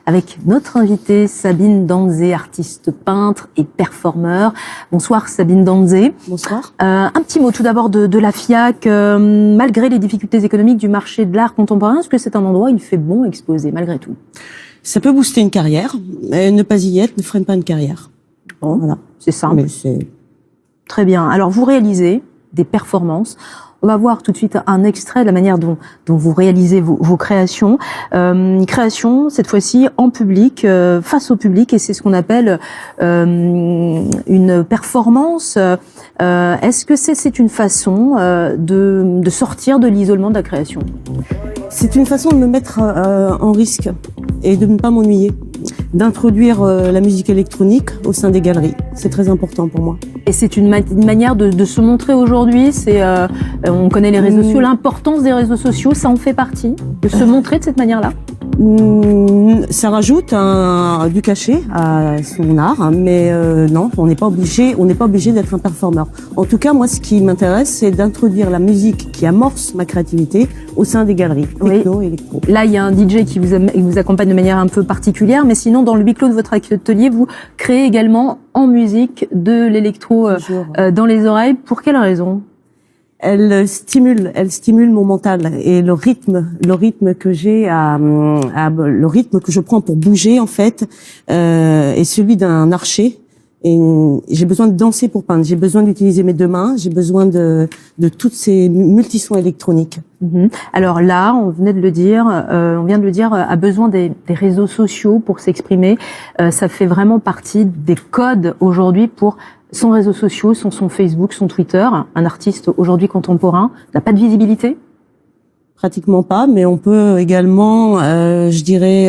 avec notre invitée Sabine Danzé, artiste peintre et performeur. Bonsoir Sabine Danzé. Bonsoir. Un petit mot tout d'abord de la FIAC. Malgré les difficultés économiques du marché de l'art contemporain, est-ce que c'est un endroit où il fait bon exposer malgré tout? Ça peut booster une carrière, mais ne pas y être ne freine pas une carrière. Bon, voilà. C'est simple. Mais c'est... Très bien. Alors vous réalisez des performances. On va voir tout de suite un extrait de la manière dont vous réalisez vos créations. Création, cette fois-ci, en public, face au public, et c'est ce qu'on appelle une performance. Est-ce que c'est une façon de sortir de l'isolement de la création? C'est une façon de me mettre en risque et de ne pas m'ennuyer, d'introduire la musique électronique au sein des galeries. C'est très important pour moi. Et c'est une manière de se montrer aujourd'hui. On connaît les réseaux sociaux, l'importance des réseaux sociaux, ça en fait partie, de se montrer de cette manière-là. Ça rajoute du cachet à son art, mais non, on n'est pas obligé d'être un performeur. En tout cas, moi, ce qui m'intéresse, c'est d'introduire la musique qui amorce ma créativité au sein des galeries, techno et électro. Là, il y a un DJ qui vous accompagne de manière un peu particulière, mais sinon, dans le huis clos de votre atelier, vous créez également en musique de l'électro dans les oreilles. Pour quelle raison? Elle stimule mon mental et le rythme que j'ai le rythme que je prends pour bouger en fait est celui d'un archer. Et j'ai besoin de danser pour peindre. J'ai besoin d'utiliser mes deux mains. J'ai besoin de toutes ces multisons électroniques. Alors là, on vient de le dire, a besoin des réseaux sociaux pour s'exprimer. Ça fait vraiment partie des codes aujourd'hui pour son réseau social, son Facebook, son Twitter. Un artiste aujourd'hui contemporain n'a pas de visibilité? Pratiquement pas, mais on peut également, intégrer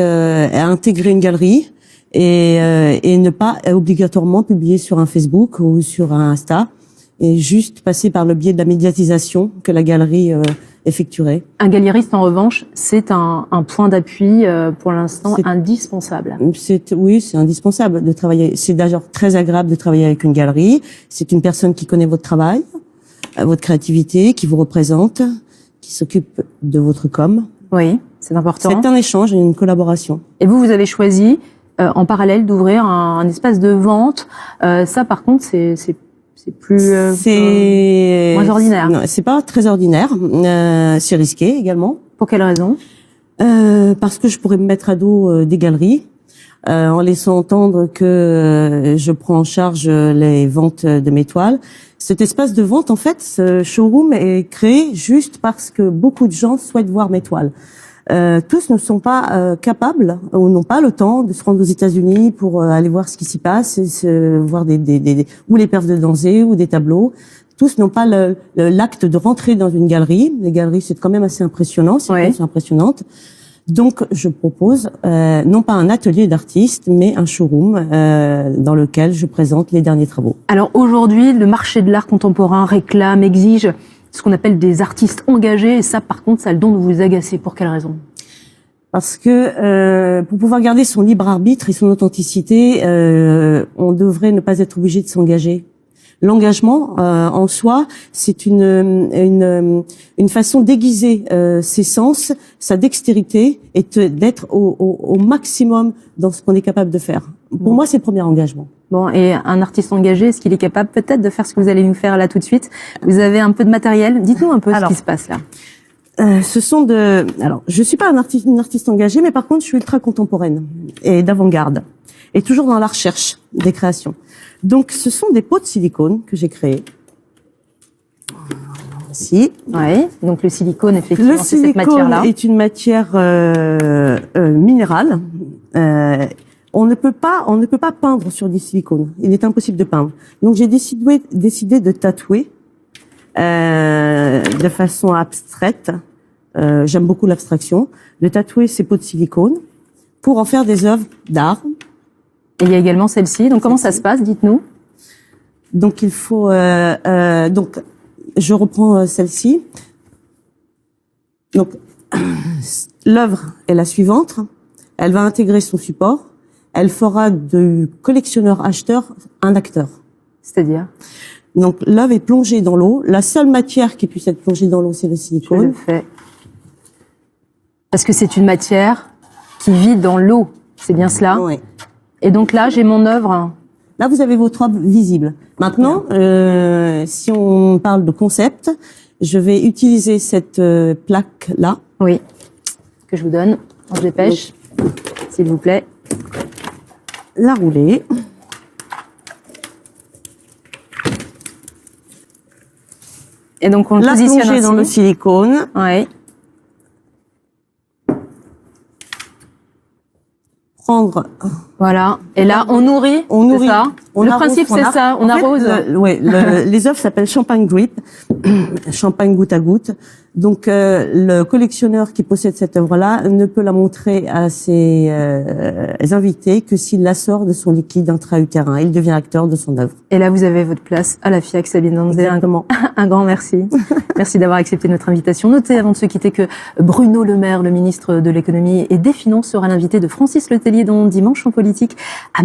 une galerie et ne pas obligatoirement publier sur un Facebook ou sur un Insta, et juste passer par le biais de la médiatisation que la galerie effectuerait. Un galériste, en revanche, c'est un point d'appui pour l'instant indispensable. Oui, c'est indispensable de travailler. C'est d'ailleurs très agréable de travailler avec une galerie. C'est une personne qui connaît votre travail, votre créativité, qui vous représente, qui s'occupe de votre com. Oui, c'est important. C'est un échange et une collaboration. Et vous avez choisi en parallèle d'ouvrir un espace de vente. Ça, par contre, c'est plus moins ordinaire. Non, c'est pas très ordinaire. C'est risqué également. Pour quelle raison? Parce que je pourrais me mettre à dos des galeries en laissant entendre que je prends en charge les ventes de mes toiles. Cet espace de vente, en fait, ce showroom est créé juste parce que beaucoup de gens souhaitent voir mes toiles. Tous ne sont pas capables ou n'ont pas le temps de se rendre aux États-Unis pour aller voir ce qui s'y passe, voir ou les perfs de Danzé ou des tableaux. Tous n'ont pas l'acte de rentrer dans une galerie. Les galeries, c'est quand même assez impressionnant, c'est impressionnante. Donc, je propose non pas un atelier d'artistes, mais un showroom dans lequel je présente les derniers travaux. Alors aujourd'hui, le marché de l'art contemporain réclame, exige ce qu'on appelle des artistes engagés, et ça, par contre, ça a le don de vous agacer. Pour quelle raison? Parce que pour pouvoir garder son libre arbitre et son authenticité, on devrait ne pas être obligé de s'engager. L'engagement en soi, c'est une façon d'aiguiser ses sens, sa dextérité, et d'être au maximum dans ce qu'on est capable de faire. Pour moi, c'est le premier engagement. Bon, et un artiste engagé, est-ce qu'il est capable peut-être de faire ce que vous allez nous faire là tout de suite? Vous avez un peu de matériel. Dites-nous un peu ce qui se passe là. Alors, je suis pas une artiste engagée, mais par contre, je suis ultra contemporaine et d'avant-garde, et toujours dans la recherche des créations. Donc, ce sont des pots de silicone que j'ai créés. Ici. Oui. Donc le silicone, effectivement, c'est cette matière-là. Le silicone est une matière minérale. On ne peut pas peindre sur du silicone. Il est impossible de peindre. Donc j'ai décidé de tatouer de façon abstraite. J'aime beaucoup l'abstraction. De tatouer ces pots de silicone pour en faire des œuvres d'art. Et il y a également celle-ci. Donc comment ça se passe? Dites-nous. Donc il faut donc je reprends celle-ci. Donc l'œuvre est la suivante. Elle va intégrer son support. Elle fera du collectionneur-acheteur un acteur. C'est-à-dire? Donc l'œuvre est plongée dans l'eau. La seule matière qui puisse être plongée dans l'eau, c'est le silicone. Je le fais. Parce que c'est une matière qui vit dans l'eau. C'est bien cela. Oui. Et donc là, j'ai mon œuvre. Là, vous avez votre œuvre visible. Maintenant, si on parle de concept, je vais utiliser cette plaque-là. Oui. Que je vous donne. On se dépêche, s'il vous plaît. La rouler. Et donc on le la positionne plonger ainsi. dans le silicone. Oui. Prendre. Voilà. Et là, on nourrit. On nourrit. Ça. On le arrose, principe, c'est ça. On arrose. Les œuvres s'appellent champagne drip, champagne goutte à goutte. Donc, le collectionneur qui possède cette œuvre-là ne peut la montrer à ses invités que s'il la sort de son liquide intra-utérin. Il devient acteur de son œuvre. Et là, vous avez votre place à la FIAC, Sabine Danzé. Un grand merci. Merci d'avoir accepté notre invitation. Notez avant de se quitter que Bruno Le Maire, le ministre de l'économie et des Finances, sera l'invité de Francis Letellier dans Dimanche en politique à